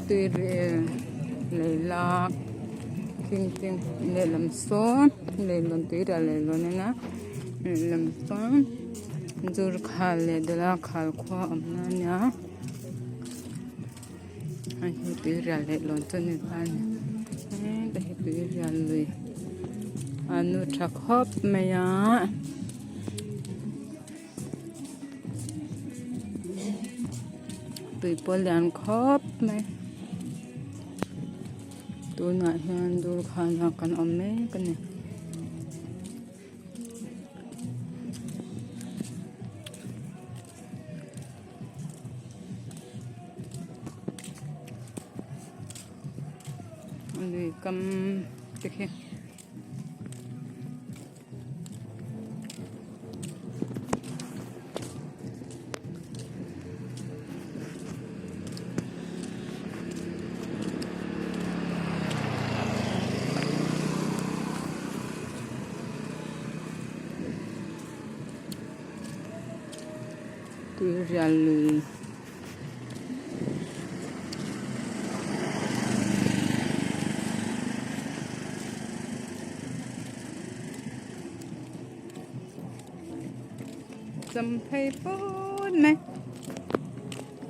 tuy lấy lạc kinh kinh lấy làm son lấy lon tuy ra lấy lon na lấy làm son zur khal lấy de la khal khoa amna nya ai tuy ra lấy lon cho nên pan cái tuy ra lấy anu thak hop maya tùy polian khop mày tôi ngại hơn tôi khai nào cần ôm mấy cái này đi cầm cái kia tôi ra lười some paper